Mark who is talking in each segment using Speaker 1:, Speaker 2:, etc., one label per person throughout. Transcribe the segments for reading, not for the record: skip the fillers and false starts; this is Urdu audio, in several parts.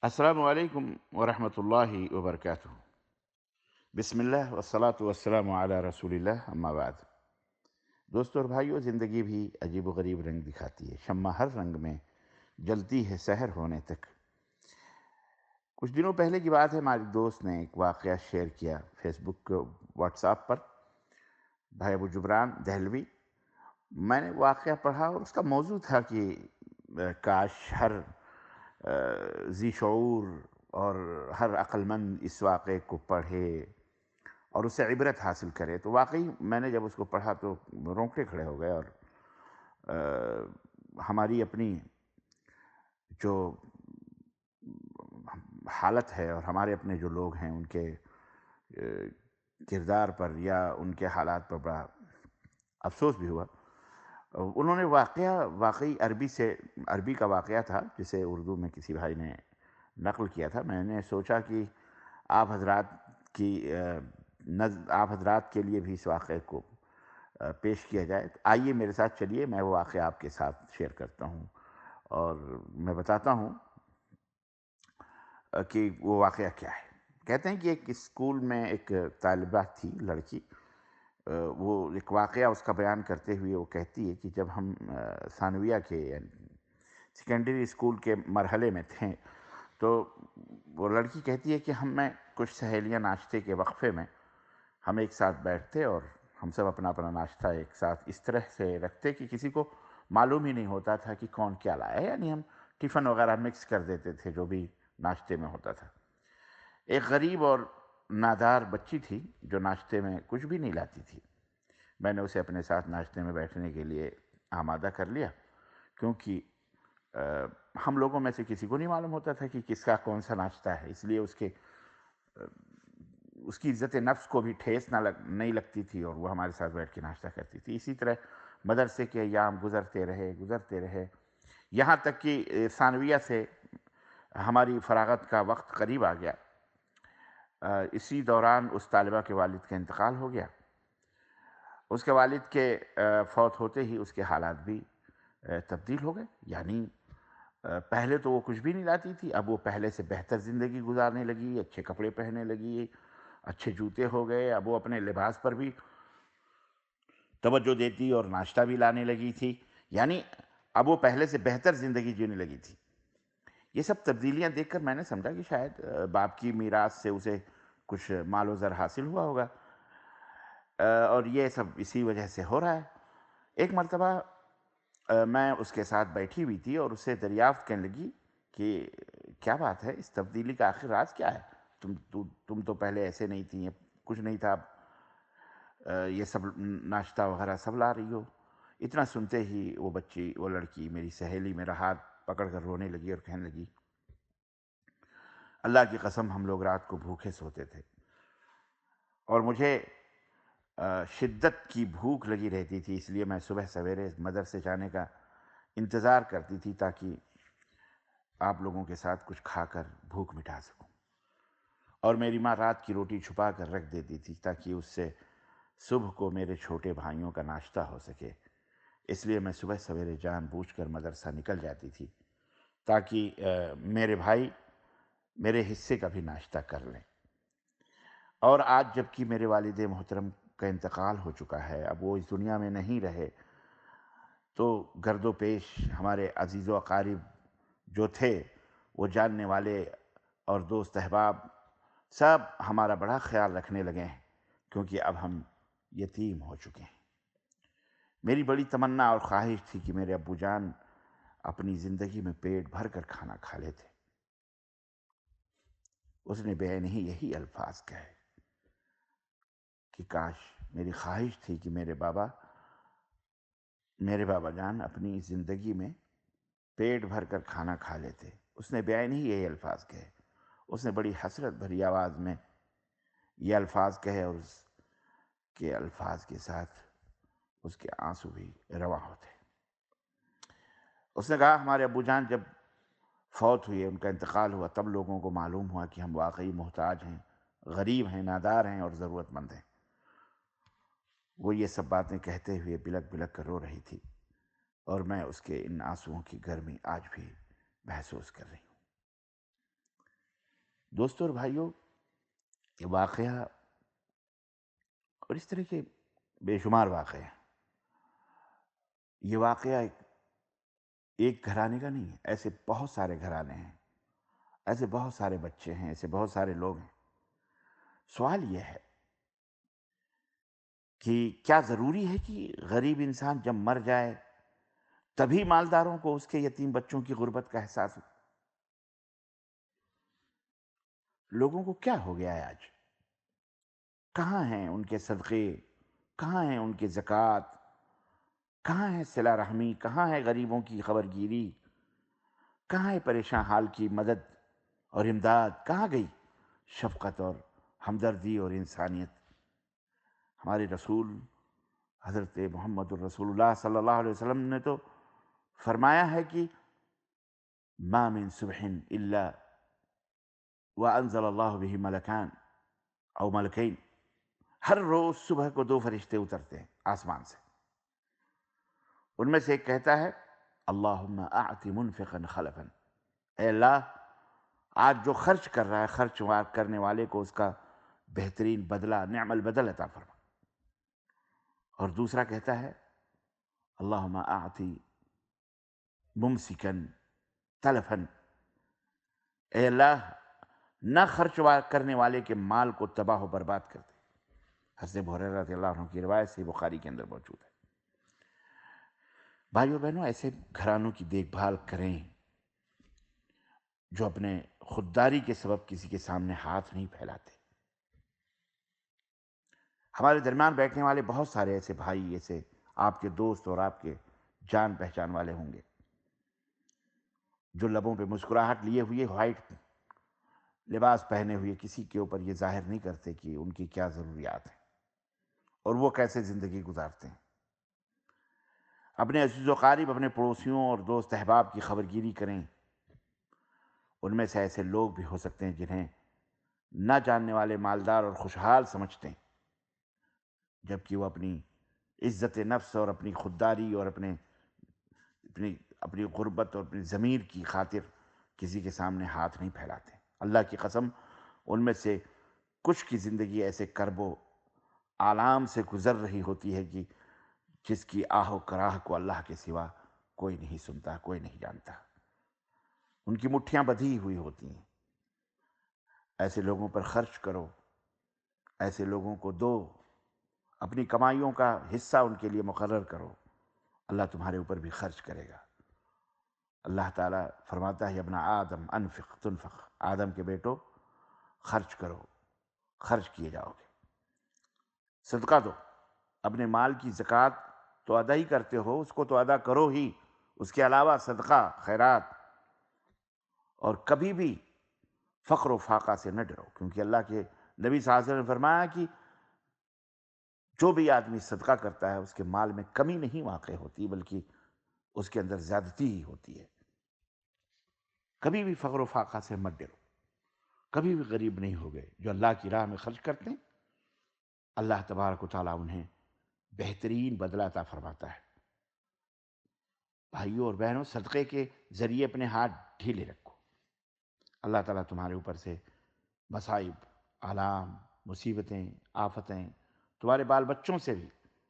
Speaker 1: السلام علیکم ورحمۃ اللہ وبرکاتہ۔ بسم اللہ والصلاة والسلام علی رسول اللہ، اما بعد۔ دوستو اور بھائیو، زندگی بھی عجیب و غریب رنگ دکھاتی ہے، شمع ہر رنگ میں جلتی ہے سحر ہونے تک۔ کچھ دنوں پہلے کی بات ہے، ہمارے دوست نے ایک واقعہ شیئر کیا فیس بک واٹس ایپ پر، بھائی ابو جبران دہلوی۔ میں نے واقعہ پڑھا اور اس کا موضوع تھا کہ کاش ہر ذی شعور اور ہر عقل مند اس واقعے کو پڑھے اور اس سے عبرت حاصل کرے۔ تو واقعی میں نے جب اس کو پڑھا تو رونگٹے کھڑے ہو گئے، اور ہماری اپنی جو حالت ہے اور ہمارے اپنے جو لوگ ہیں ان کے کردار پر یا ان کے حالات پر بڑا افسوس بھی ہوا۔ انہوں نے واقعی عربی کا واقعہ تھا جسے اردو میں کسی بھائی نے نقل کیا تھا۔ میں نے سوچا کہ آپ حضرات کی آپ حضرات کے لیے بھی اس واقعے کو پیش کیا جائے۔ آئیے میرے ساتھ چلیے، میں وہ واقعہ آپ کے ساتھ شیئر کرتا ہوں اور میں بتاتا ہوں کہ وہ واقعہ کیا ہے۔ کہتے ہیں کہ ایک اسکول میں ایک طالبہ تھی، لڑکی۔ وہ ایک واقعہ اس کا بیان کرتے ہوئے وہ کہتی ہے کہ جب ہم ثانویہ کے یعنی سیکنڈری اسکول کے مرحلے میں تھے تو وہ لڑکی کہتی ہے کہ میں کچھ سہیلیاں ناشتے کے وقفے میں ہم ایک ساتھ بیٹھتے اور ہم سب اپنا اپنا ناشتہ ایک ساتھ اس طرح سے رکھتے کہ کسی کو معلوم ہی نہیں ہوتا تھا کہ کون کیا لایا ہے، یعنی ہم ٹفن وغیرہ مکس کر دیتے تھے جو بھی ناشتے میں ہوتا تھا۔ ایک غریب اور نادار بچی تھی جو ناشتے میں کچھ بھی نہیں لاتی تھی۔ میں نے اسے اپنے ساتھ ناشتے میں بیٹھنے کے لیے آمادہ کر لیا، کیونکہ ہم لوگوں میں سے کسی کو نہیں معلوم ہوتا تھا کہ کس کا کون سا ناشتہ ہے، اس لیے اس کی عزت نفس کو بھی ٹھیس نہیں لگتی تھی اور وہ ہمارے ساتھ بیٹھ کے ناشتہ کرتی تھی۔ اسی طرح مدرسے کے ایام گزرتے رہے یہاں تک کہ ثانویہ سے ہماری فراغت کا وقت قریب آ گیا۔ اسی دوران اس طالبہ کے والد کا انتقال ہو گیا۔ اس کے والد کے فوت ہوتے ہی اس کے حالات بھی تبدیل ہو گئے، یعنی پہلے تو وہ کچھ بھی نہیں لاتی تھی، اب وہ پہلے سے بہتر زندگی گزارنے لگی، اچھے کپڑے پہننے لگی، اچھے جوتے ہو گئے، اب وہ اپنے لباس پر بھی توجہ دیتی اور ناشتہ بھی لانے لگی تھی، یعنی اب وہ پہلے سے بہتر زندگی جینے لگی تھی۔ یہ سب تبدیلیاں دیکھ کر میں نے سمجھا کہ شاید باپ کی میراث سے اسے کچھ مال و زر حاصل ہوا ہوگا، اور یہ سب اسی وجہ سے ہو رہا ہے۔ ایک مرتبہ میں اس کے ساتھ بیٹھی ہوئی تھی اور اس سے دریافت کرنے لگی کہ کیا بات ہے، اس تبدیلی کا آخر راز کیا ہے؟ تم تو پہلے ایسے نہیں تھی، کچھ نہیں تھا، یہ سب ناشتہ وغیرہ سب لا رہی ہو۔ اتنا سنتے ہی وہ لڑکی میری سہیلی میرا ہاتھ پکڑ کر رونے لگی اور کہنے لگی، اللہ کی قسم ہم لوگ رات کو بھوکے سوتے تھے اور مجھے شدت کی بھوک لگی رہتی تھی، اس لیے میں صبح سویرے مدرسے جانے کا انتظار کرتی تھی تاکہ آپ لوگوں کے ساتھ کچھ کھا کر بھوک مٹا سکوں، اور میری ماں رات کی روٹی چھپا کر رکھ دیتی تھی تاکہ اس سے صبح کو میرے چھوٹے بھائیوں کا ناشتہ ہو سکے۔ اس لیے میں صبح سویرے جان بوجھ کر مدرسہ نکل جاتی تھی تاکہ میرے بھائی میرے حصے کا بھی ناشتہ کر لیں۔ اور آج جب کہ میرے والد محترم کا انتقال ہو چکا ہے، اب وہ اس دنیا میں نہیں رہے، تو گرد و پیش ہمارے عزیز و اقارب جو تھے، وہ جاننے والے اور دوست احباب سب ہمارا بڑا خیال رکھنے لگے ہیں، کیونکہ اب ہم یتیم ہو چکے ہیں۔ میری بڑی تمنا اور خواہش تھی کہ میرے ابو جان اپنی زندگی میں پیٹ بھر کر کھانا کھا لیتے۔ اس نے بے عینی یہی الفاظ کہے کہ کاش، میری خواہش تھی کہ میرے بابا جان اپنی زندگی میں پیٹ بھر کر کھانا کھا لیتے۔ اس نے بے عینی یہی الفاظ کہے۔ اس نے بڑی حسرت بھری آواز میں یہ الفاظ کہے اور اس کے الفاظ کے ساتھ اس کے آنسو بھی رواں ہوتے۔ اس نے کہا، ہمارے ابو جان جب فوت ہوئے، ان کا انتقال ہوا، تب لوگوں کو معلوم ہوا کہ ہم واقعی محتاج ہیں، غریب ہیں، نادار ہیں اور ضرورت مند ہیں۔ وہ یہ سب باتیں کہتے ہوئے بلک بلک کر رو رہی تھی، اور میں اس کے ان آنسوؤں کی گرمی آج بھی محسوس کر رہی ہوں۔ دوستوں اور بھائیوں، یہ واقعہ اور اس طرح کے بے شمار واقعے ہیں. یہ واقعہ ایک گھرانے کا نہیں ہے، ایسے بہت سارے گھرانے ہیں، ایسے بہت سارے بچے ہیں، ایسے بہت سارے لوگ ہیں. سوال یہ ہے کہ کیا ضروری ہے کہ غریب انسان جب مر جائے تبھی مالداروں کو اس کے یتیم بچوں کی غربت کا احساس ہو؟ لوگوں کو کیا ہو گیا ہے آج؟ کہاں ہیں ان کے صدقے؟ کہاں ہیں ان کے زکوٰۃ؟ کہاں ہے صلہ رحمی؟ کہاں ہے غریبوں کی خبرگیری؟ کہاں ہے پریشان حال کی مدد اور امداد؟ کہاں گئی شفقت اور ہمدردی اور انسانیت؟ ہمارے رسول حضرت محمد الرسول اللہ صلی اللہ علیہ وسلم نے تو فرمایا ہے کہ ما من صبح الا وانزل اللہ به ملکان او ملکین. ہر روز صبح کو 2 فرشتے اترتے ہیں آسمان سے. ان میں سے ایک کہتا ہے اللہم اعط منفقا خلفا، اے اللہ آج جو خرچ کر رہا ہے، خرچ کرنے والے کو اس کا بہترین بدلہ، نعم البدل عطا فرما. اور دوسرا کہتا ہے اللہم اعط ممسکا تلفا، اے اللہ نہ خرچ کرنے والے کے مال کو تباہ و برباد کر دے. حضرت ابو ہریرہ رضی اللہ عنہ کی روایت سے بخاری کے اندر موجود ہے. بھائیو بہنوں، ایسے گھرانوں کی دیکھ بھال کریں جو اپنے خودداری کے سبب کسی کے سامنے ہاتھ نہیں پھیلاتے. ہمارے درمیان بیٹھنے والے بہت سارے ایسے بھائی، ایسے آپ کے دوست اور آپ کے جان پہچان والے ہوں گے جو لبوں پہ مسکراہٹ لیے ہوئے، وائٹ لباس پہنے ہوئے، کسی کے اوپر یہ ظاہر نہیں کرتے کہ ان کی کیا ضروریات ہیں اور وہ کیسے زندگی گزارتے ہیں. اپنے عزیز و قریب، اپنے پڑوسیوں اور دوست احباب کی خبرگیری کریں. ان میں سے ایسے لوگ بھی ہو سکتے ہیں جنہیں نہ جاننے والے مالدار اور خوشحال سمجھتے ہیں، جبکہ وہ اپنی عزت نفس اور اپنی خودداری اور اپنی غربت اور اپنی ضمیر کی خاطر کسی کے سامنے ہاتھ نہیں پھیلاتے. اللہ کی قسم، ان میں سے کچھ کی زندگی ایسے کرب و آلام سے گزر رہی ہوتی ہے کہ جس کی آہ و کراہ کو اللہ کے سوا کوئی نہیں سنتا، کوئی نہیں جانتا. ان کی مٹھیاں بدھی ہوئی ہوتی ہیں. ایسے لوگوں پر خرچ کرو، ایسے لوگوں کو دو، اپنی کمائیوں کا حصہ ان کے لیے مقرر کرو. اللہ تمہارے اوپر بھی خرچ کرے گا. اللہ تعالیٰ فرماتا ہے ابن آدم انفق تنفق، آدم کے بیٹو خرچ کرو، خرچ کیے جاؤ گے. صدقہ دو، اپنے مال کی زکوٰۃ تو ادا ہی کرتے ہو، اس کو تو ادا کرو ہی. اس کے علاوہ صدقہ، خیرات. اور کبھی بھی فقر و فاقہ سے نہ ڈرو، کیونکہ اللہ کے نبی صلی اللہ علیہ وسلم نے فرمایا کہ جو بھی آدمی صدقہ کرتا ہے اس کے مال میں کمی نہیں واقع ہوتی، بلکہ اس کے اندر زیادتی ہی ہوتی ہے. کبھی بھی فقر و فاقہ سے مت ڈرو، کبھی بھی غریب نہیں ہو گئے. جو اللہ کی راہ میں خرچ کرتے ہیں اللہ تبارک و تعالیٰ انہیں بہترین بدلہ عطا فرماتا ہے. بھائیوں اور بہنوں، صدقے کے ذریعے اپنے ہاتھ ڈھیلے رکھو. اللہ تعالیٰ تمہارے اوپر سے مصائب، آلام، مصیبتیں، آفتیں تمہارے بال بچوں سے بھی،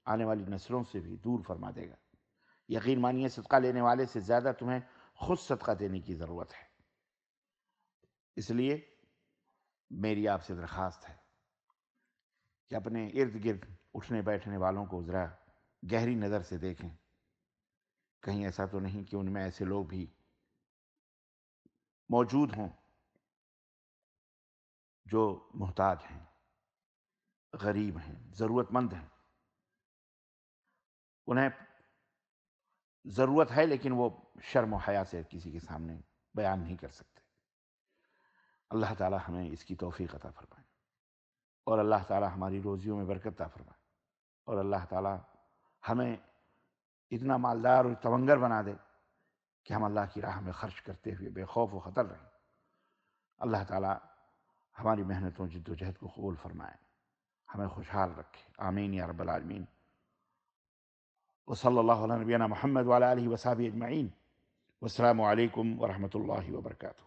Speaker 1: آنے والی نسلوں سے بھی دور فرما دے گا. یقین مانیے صدقہ لینے والے سے زیادہ تمہیں خود صدقہ دینے کی ضرورت ہے. اس لیے میری آپ سے درخواست ہے کہ اپنے ارد گرد اٹھنے بیٹھنے والوں کو ذرا گہری نظر سے دیکھیں. کہیں ایسا تو نہیں کہ ان میں ایسے لوگ بھی موجود ہوں جو محتاج ہیں، غریب ہیں، ضرورت مند ہیں. انہیں ضرورت ہے لیکن وہ شرم و حیا سے کسی کے سامنے بیان نہیں کر سکتے. اللہ تعالی ہمیں اس کی توفیق عطا فرمائے، اور اللہ تعالی ہماری روزیوں میں برکت عطا فرمائے، اور اللہ تعالی ہمیں اتنا مالدار اور تونگر بنا دے کہ ہم اللہ کی راہ میں خرچ کرتے ہوئے بے خوف و خطر رہیں. اللہ تعالی ہماری محنتوں جد و جہد کو قبول فرمائے، ہمیں خوشحال رکھے. آمین یا رب العالمین. وصلی اللہ علی نبینا محمد وعلی آلہ وصحبہ اجمعین. والسلام علیکم ورحمۃ اللہ وبرکاتہ.